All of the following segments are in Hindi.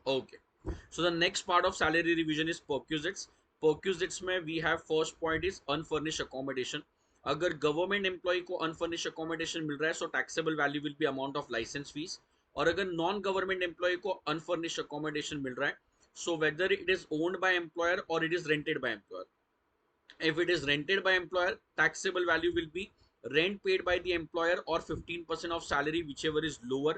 Okay. So the next part of salary revision is perquisites. Perquisites में we have first point is unfurnished accommodation. अगर गवर्नमेंट एम्प्लॉय को अनफर्निश्ड अकोमोडेशन मिल रहा है so taxable value will be amount of license fee. और अगर नॉन गवर्नमेंट एम्प्लॉय को अनफर्निश्ड अकोमोडेशन मिल रहा है so whether it is owned by employer और it is rented by employer. If it is rented by employer, taxable value will be rent paid by the employer or 15% of salary, whichever is lower.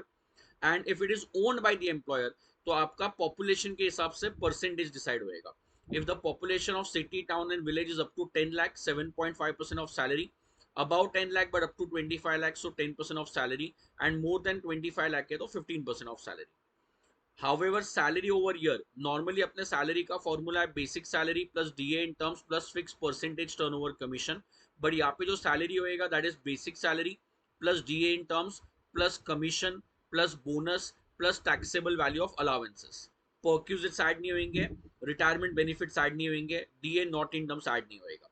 And if it is owned by the employer, तो आपका population के हिसाब से percentage decide होएगा. If the population of city, town and village is up to 10 lakh, 7.5% of salary. Above 10 lakh but up to 25 lakh, so 10% of salary. And more than 25 lakh है तो 15% of salary. However, salary over year, normally अपने salary का formula है basic salary plus DA in terms plus fixed percentage turnover commission. But यहाँ पे जो salary होएगा that is basic salary plus DA in terms plus commission plus bonus plus taxable value of allowances. Perquisites add नहीं होंगे, retirement benefits add नहीं होंगे, DA not in terms add नहीं होएगा.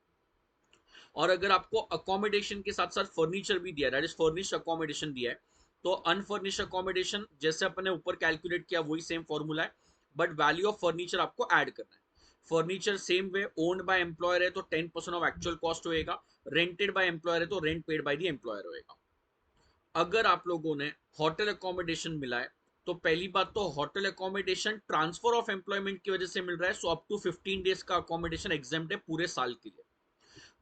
और अगर आपको अकोमोडेशन के साथ साथ फर्नीचर भी दिया, दैट इज फर्निश्ड अकोमोडेशन दिया है, तो अनफर्निश्ड अकोमोडेशन जैसे अपने ऊपर कैलकुलेट किया वही सेम फॉर्मूला है, बट वैल्यू ऑफ फर्नीचर आपको ऐड करना है. Furniture same way owned by employer है तो 10% ऑफ एक्चुअल कॉस्ट होएगा, रेंटेड बाय एम्प्लॉयर है तो rent paid by the employer होएगा. अगर आप लोगों ने होटल अकोमोडेशन मिला है तो पहली बात तो hotel accommodation transfer of employment की वजह से मिल रहा है, सो अप टू 15 डेज का अकोमोडेशन एग्जाम्प्ट है पूरे साल के लिए.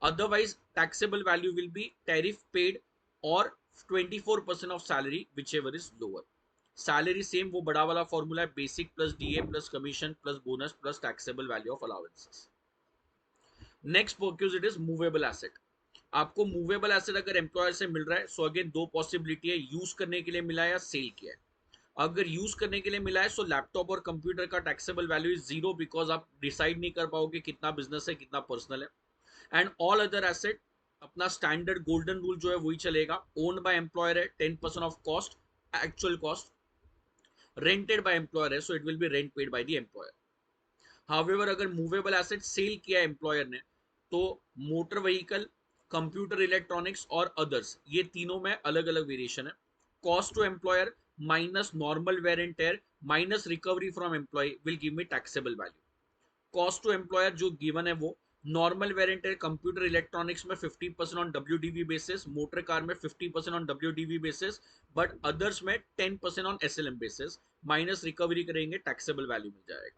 Otherwise, taxable value will be tariff paid or 24% of salary, whichever is lower. Salary same वो बड़ा वाला फॉर्मूला है, basic plus DA plus commission plus bonus plus taxable value of allowances. Next perquisite is movable asset. आपको मूवेबल एसेट अगर एम्प्लॉयर से मिल रहा है सो अगेन दो पॉसिबिलिटी है, यूज करने के लिए मिला है या सेल किया है. अगर यूज करने के लिए मिला है सो लैपटॉप और कंप्यूटर का taxable value is zero, because आप डिसाइड नहीं कर पाओगे कितना बिजनेस है कितना पर्सनल है. एंड ऑल अदर एसेट अपना स्टैंडर्ड गोल्डन रूल जो है वही चलेगा, ओन्ड बाय एम्प्लॉयर है 10% of cost actual cost, rented by employer है so it will be rent paid by the employer. However अगर मूवेबल एसेट सेल किया एम्प्लॉयर ने तो मोटर व्हीकल, कंप्यूटर इलेक्ट्रॉनिक्स और अदर्स, ये तीनों में अलग अलग वेरिएशन है. Cost to employer minus normal wear and tear minus recovery from employee will give me taxable value. Cost to employer जो गिवन है वो नॉर्मल वेरिएंट है, कंप्यूटर इलेक्ट्रॉनिक्स में 50% on WDV basis, motor car में 50% on WDV basis, but others में 10% on SLM basis, minus recovery करेंगे टैक्सेबल वैल्यू मिल जाएगा.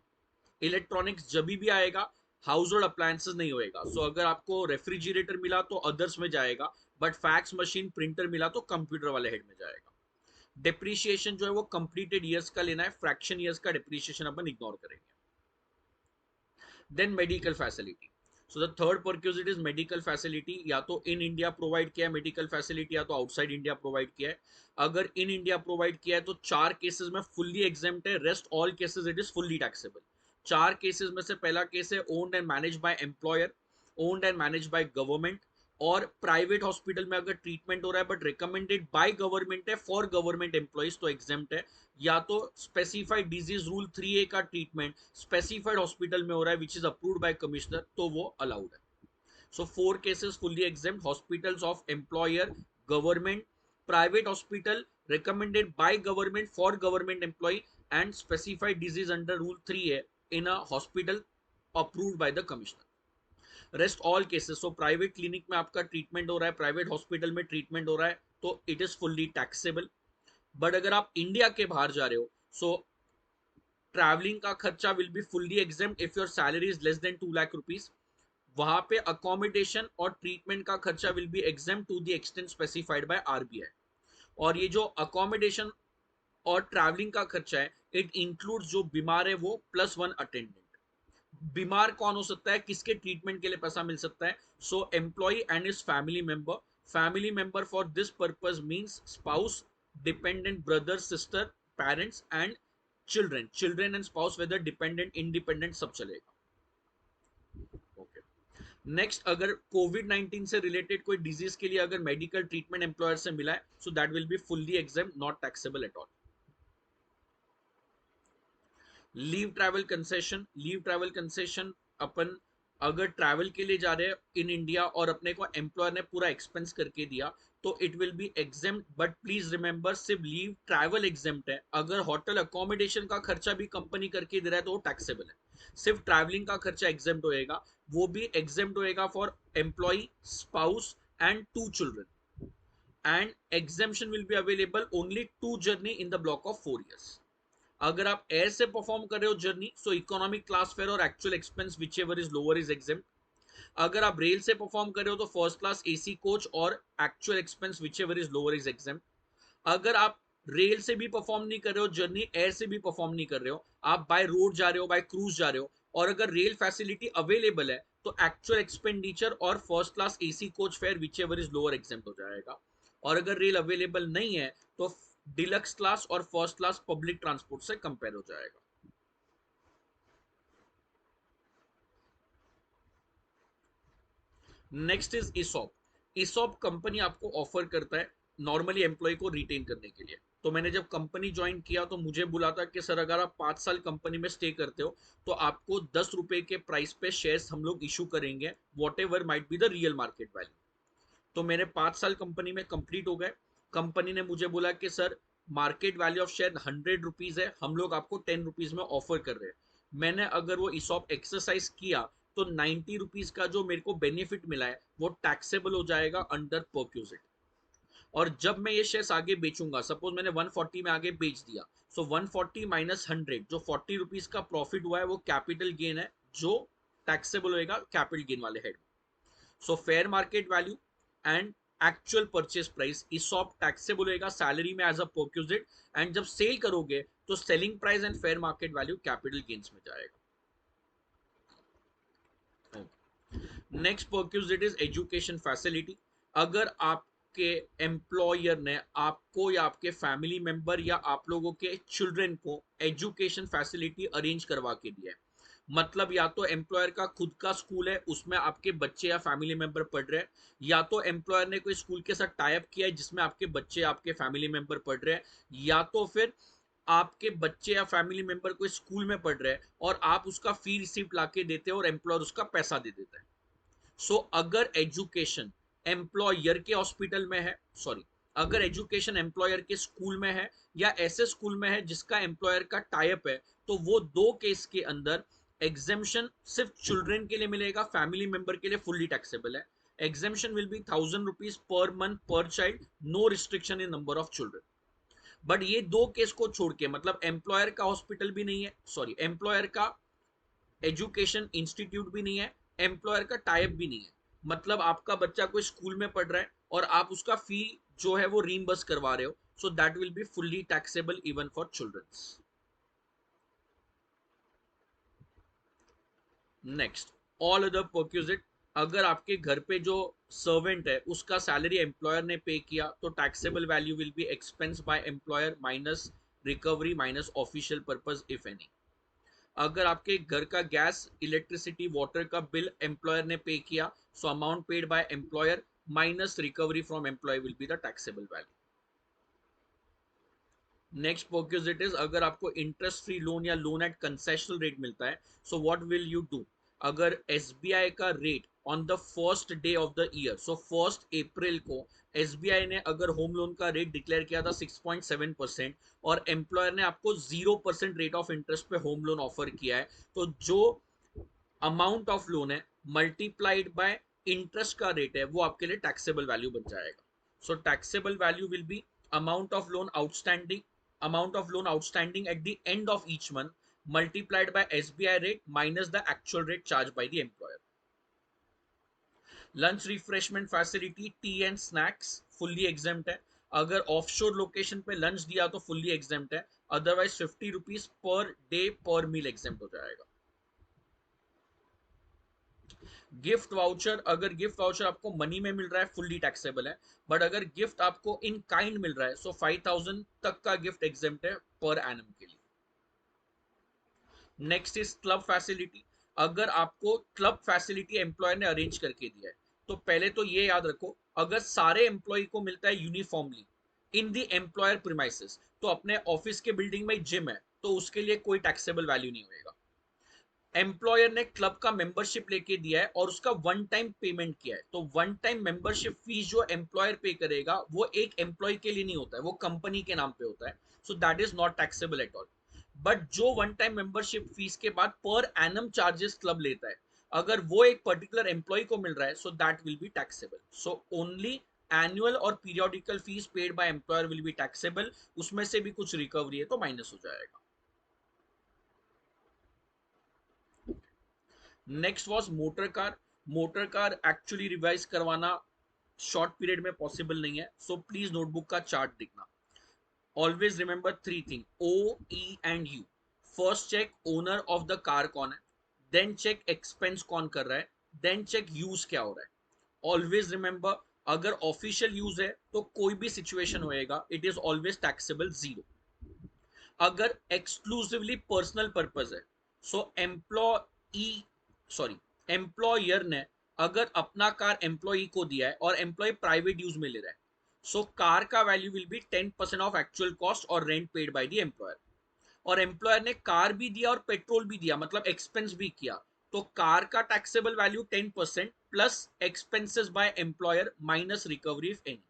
इलेक्ट्रॉनिक्स जब भी आएगा हाउस होल्ड अप्लायंसेस नहीं होएगा, सो अगर आपको रेफ्रिजरेटर मिला तो अदर्स में जाएगा, बट फैक्स मशीन प्रिंटर मिला तो कंप्यूटर वाले हेड में जाएगा. डिप्रिशिएशन जो है वो कंप्लीटेड ईयर्स का लेना है, फ्रैक्शन ईयर्स का डिप्रिशिएशन अपन इग्नोर करेंगे. Then medical facility. So the third perquisite is medical facility. या तो इन इंडिया प्रोवाइड किया है मेडिकल फैसिलिटी या तो आउटसाइड इंडिया प्रोवाइड किया है. अगर इन इंडिया प्रोवाइड किया है तो चार केसेस में फुल्ली एग्जेम्प्ट है, rest all cases it is fully taxable. चार केसेस में से पहला केस है owned and manage by employer, owned and manage by government, और प्राइवेट हॉस्पिटल में अगर ट्रीटमेंट हो रहा है बट रिकमेंडेड बाय गवर्नमेंट है फॉर गवर्नमेंट एम्प्लॉइज तो एग्जेम्प्ट है. या तो स्पेसिफाइड डिजीज रूल 3A का ट्रीटमेंट स्पेसिफाइड हॉस्पिटल में हो रहा है which is approved by commissioner तो वो अलाउड है. So four cases fully exempt, hospitals of employer, government, private hospital recommended by government for government employee and specified disease under rule 3A in a hospital approved by the commissioner. Rest all cases, so private clinic में आपका ट्रीटमेंट हो रहा है, प्राइवेट हॉस्पिटल में ट्रीटमेंट हो रहा है तो it is fully taxable. But अगर आप इंडिया के बाहर जा रहे हो सो ट्रैवलिंग का खर्चा will be fully exempt if your salary is less than 2 lakh rupees. वहां पे अकोमोडेशन और ट्रीटमेंट का खर्चा will be exempt to the extent specified by RBI. और ये जो अकोमोडेशन और ट्रैवलिंग का खर्चा है इट इंक्लूड्स जो बीमार है वो +1 अटेंडेंट. बीमार कौन हो सकता है, किसके ट्रीटमेंट के लिए पैसा मिल सकता है, so employee and his family member. Family member for this purpose means spouse, dependent brother sister, parents and children. Children and spouse whether dependent independent सब चलेगा. ओके. नेक्स्ट, अगर कोविड-19 से रिलेटेड कोई डिजीज के लिए अगर मेडिकल ट्रीटमेंट एम्प्लॉयर से मिला है so that will be fully exempt, not taxable at all. Leave travel concession. Leave travel concession अपन अगर ट्रैवल के लिए जा रहे हैं इन इंडिया और अपने को एम्प्लॉयर ने पूरा एक्सपेंस करके दिया तो it will be exempt, but please remember सिर्फ लीव ट्रैवल एग्जेम्प्ट है। अगर होटल अकोमोडेशन का खर्चा भी कंपनी करके दे रहा है तो वो टैक्सेबल है। सिर्फ ट्रैवलिंग का खर्चा एग्जेम्प्ट होएगा, वो भी एग्जेम्प्ट होएगा for employee, spouse and 2 children, and exemption will be available only to journey in the block of 4 years। अगर आप एयर से परफॉर्म कर रहे हो journey, so economic class fare और actual expense which ever is lower is exempt. अगर आप रेल से परफॉर्म कर रहे हो तो फर्स्ट क्लास एसी कोच और actual expense which ever is lower is exempt. अगर आप रेल से भी परफॉर्म नहीं कर रहे हो जर्नी, एयर से भी परफॉर्म नहीं कर रहे हो, आप बाय रोड जा रहे हो, बाय क्रूज जा रहे हो, और अगर रेल फैसिलिटी अवेलेबल है तो एक्चुअल एक्सपेंडिचर और first class AC coach fair which ever is lower exempt हो जाएगा। और अगर रेल अवेलेबल नहीं है तो डिलक्स क्लास और फर्स्ट क्लास पब्लिक ट्रांसपोर्ट से कंपेयर हो जाएगा। Next is ESOP. ESOP company आपको ऑफर करता है नॉर्मली एम्प्लॉय को रिटेन करने के लिए। तो मैंने जब कंपनी ज्वाइन किया तो मुझे बोला था कि सर अगर आप 5 साल कंपनी में स्टे करते हो तो आपको 10 रुपए के प्राइस पे शेयर्स हम लोग इशू करेंगे, what ever might be the real market value. तो मेरे 5 साल कंपनी में कंप्लीट हो गए। कंपनी ने मुझे बोला कि sir market value of share 100 rupees है, हम लोग आपको 10 रुपीज में ऑफर कर रहे हैं। मैंने अगर वो इसॉप एक्सरसाइज किया तो 90 रुपीज का जो मेरे को बेनिफिट मिला है वो टैक्सेबल हो जाएगा अंडर परक्यूजिट। और जब मैं ये शेयर्स आगे बेचूंगा, सपोज मैंने 140 में आगे बेच दिया, सो 140 माइनस 100, जो 40 रुपीज का प्रॉफिट हुआ है वो कैपिटल गेन है जो टैक्सेबल होएगा कैपिटल गेन वाले head. So fair market value and actual purchase price ESOP taxable होएगा सैलरी में एज अ परक्यूजिट, एंड जब सेल करोगे तो selling price and fair market value capital gains में जाएगा। Next perquisite is education facility. अगर आपके एम्प्लॉयर ने आपको या आपके फैमिली मेंबर या आप लोगों के चिल्ड्रन को एजुकेशन फैसिलिटी अरेंज करवा के दिया है, मतलब या तो एम्प्लॉयर का खुद का स्कूल है उसमें आपके बच्चे या फैमिली मेंबर पढ़ रहे हैं, या तो एम्प्लॉयर ने कोई स्कूल के साथ टाई अप किया है जिसमें आपके बच्चे आपके फैमिली मेंबर पढ़ रहे हैं, या तो फिर आपके बच्चे या फैमिली मेंबर कोई स्कूल में पढ़ रहे हैं और आप उसका फी रिसीप्ट लाके देते हैं और एम्प्लॉयर उसका पैसा दे देता है। सो अगर एजुकेशन एम्प्लॉयर के हॉस्पिटल में है, सॉरी, अगर एजुकेशन एम्प्लॉयर के स्कूल में है या ऐसे स्कूल में है जिसका एम्प्लॉयर का टाइप है, तो वो दो केस के अंदर एग्जेम्पशन सिर्फ चिल्ड्रन के लिए मिलेगा, फैमिली मेंबर के लिए फुल्ली टैक्सेबल है। Exemption will be 1000 rupees per month per child, no restriction in number of children. But ये दो केस को छोड़ के, मतलब एम्प्लॉयर का हॉस्पिटल भी नहीं है, सॉरी एम्प्लॉयर का एजुकेशन इंस्टीट्यूट भी नहीं है, एम्प्लॉयर का टाइप भी नहीं है, मतलब आपका बच्चा कोई स्कूल में पढ़ रहा है और आप उसका फी जो है वो रीइंबर्स करवा रहे हो, so that will be fully taxable even for childrens. Next, all other perquisite. अगर आपके घर पे जो सर्वेंट है उसका सैलरी एम्प्लॉयर ने पे किया तो taxable value will B expense bye employer minus recovery minus official purpose if any. अगर आपके घर का गैस इलेक्ट्रिसिटी वाटर का बिल एम्प्लॉयर ने पे किया, so amount paid by employer minus recovery from employee will be the taxable value. Next perquisite is अगर आपको इंटरेस्ट फ्री लोन या लोन एट कंसेशनल रेट मिलता है, so what will you do. अगर एसबीआई का rate on the first day of the year, so 1 April को एसबीआई ने अगर होम लोन का रेट डिक्लेयर किया था 6.7% और एम्प्लॉयर ने आपको 0% रेट ऑफ इंटरेस्ट पे होम लोन ऑफर किया है, तो जो अमाउंट ऑफ लोन है मल्टीप्लाइड बाय इंटरेस्ट का रेट है वो आपके लिए टैक्सेबल वैल्यू बन जाएगा। So taxable value will be amount of loan outstanding at the end of each month multiplied by SBI rate minus the actual rate charged by the employer. Lunch refreshment facility T and snacks fully exempt है। अगर ऑफशोर लोकेशन पे लंच दिया तो फुल्ली एग्जेम्प्ट है, अदरवाइज 50 रुपीज पर डे पर मील एग्जेम्प्ट हो जाएगा। गिफ्ट वाउचर, अगर गिफ्ट वाउचर आपको मनी में मिल रहा है फुल्ली टैक्सेबल है, बट अगर गिफ्ट आपको इन काइंड मिल रहा है सो 5000 तक का गिफ्ट एग्जेम्प्ट है पर एनम के लिए। Next is club facility. अगर आपको क्लब फैसिलिटी एम्प्लॉयर ने अरेंज करके दिया है तो पहले तो ये याद रखो, अगर सारे एम्प्लॉय को मिलता है uniformly in the employer premises, तो अपने ऑफिस के बिल्डिंग में जिम है तो उसके लिए कोई टैक्सेबल वैल्यू नहीं होगा। एम्प्लॉयर ने क्लब का मेंबरशिप लेके दिया है और उसका वन टाइम पेमेंट किया है, तो वन टाइम मेंबरशिप फीस जो एम्प्लॉयर पे करेगा वो एक एम्प्लॉय के लिए नहीं होता है, वो कंपनी के नाम पे होता है, so that is not taxable at all. But जो वन टाइम मेंबरशिप फीस के बाद पर एनम चार्जेस क्लब लेता है, अगर वो एक पर्टिकुलर एम्प्लॉय को मिल रहा है, so that will be taxable. So only annual और periodical fees paid by employer will be taxable, उसमें से भी कुछ रिकवरी है तो माइनस हो जाएगा। Next was motor car. Motor car actually revise करवाना शॉर्ट पीरियड में पॉसिबल नहीं है, सो प्लीज नोटबुक का चार्ट देखना। Always remember three thing, O E and U. First check owner of the car कौन है, देन चेक एक्सपेंस कौन कर रहा है, देन चेक यूज क्या हो रहा है। ऑलवेज रिमेंबर, अगर ऑफिशियल यूज है तो कोई भी सिचुएशन होएगा it is always taxable zero. अगर एक्सक्लूसिवली पर्सनल पर्पज है, सो एम्प्लॉई सॉरी एम्प्लॉयर ने अगर अपना कार एम्प्लॉई को दिया है और एम्प्लॉय प्राइवेट यूज में ले रहा है, सो कार का value will be 10% of actual cost और rent paid by the employer. और एम्प्लॉयर ने कार भी दिया और पेट्रोल भी दिया, मतलब एक्सपेंस भी किया, तो कार का taxable value 10% plus expenses by employer minus recovery if any.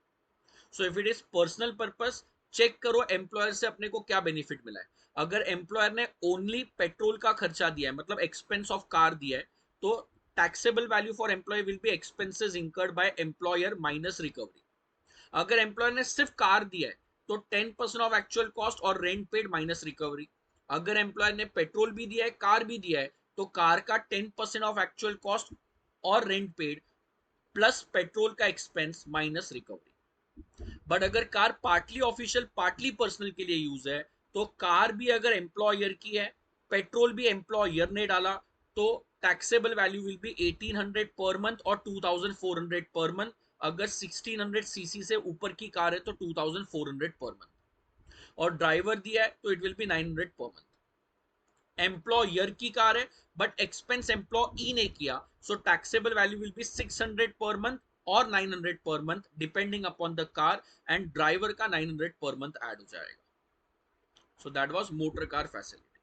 So if it is personal purpose, check करो एम्प्लॉयर से अपने को क्या बेनिफिट मिला है। अगर एम्प्लॉयर ने ओनली पेट्रोल का खर्चा दिया है, मतलब एक्सपेंस ऑफ कार दिया है, तो taxable value for employ will be expenses incurred by employer minus recovery. अगर एम्प्लॉयर ने सिर्फ कार दिया है तो 10% ऑफ एक्चुअल कॉस्ट और रेंट पेड माइनस रिकवरी। अगर एम्प्लॉयर ने पेट्रोल भी दिया है कार भी दिया है, तो कार का 10% ऑफ एक्चुअल कॉस्ट और रेंट पेड प्लस पेट्रोल का एक्सपेंस माइनस रिकवरी। बट अगर car partly official partly personal के लिए यूज है, तो कार भी अगर एम्प्लॉयर की है, पेट्रोल भी एम्प्लॉयर ने डाला, तो टैक्सेबल वैल्यू विल बी 1800 पर मंथ और 2400 पर मंथ। अगर 1600 सीसी से ऊपर की कार है तो 2400 पर मंथ। और ड्राइवर दिया है तो it will be 900 per month. Employer की कार है बट एक्सपेंस एम्प्लॉई ने किया, so taxable value will be 600 per month और 900 per month depending upon the car, and driver का 900 पर मंथ ऐड हो जाएगा। So that was motor car facility.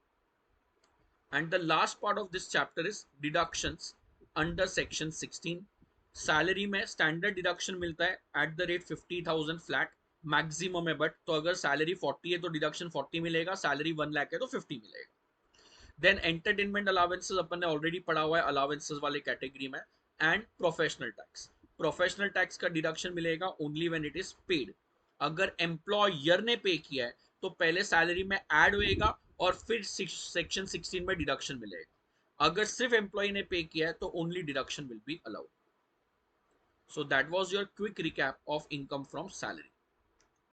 And the last part of this chapter is deductions under section 16। Salary में स्टैंडर्ड डिडक्शन मिलता है at the rate 50,000 flat maximum है, बट तो अगर सैलरी 40 है तो डिडक्शन 40 मिलेगा, सैलरी 1 लाख है तो 50 मिलेगा। देन एंटरटेनमेंट अलावेंसेस अपन ने ऑलरेडी पढ़ा हुआ है अलावेंसेस वाले कैटेगरी में। And professional tax, professional tax का डिडक्शन मिलेगा only when it is paid. अगर एम्प्लॉयर ने पे किया है तो पहले सैलरी में ऐड होएगा और फिर सेक्शन 16 में डिडक्शन मिलेगा। अगर सिर्फ एम्प्लॉय ने पे किया है तो only deduction will be allowed. So that was your quick recap of income from salary.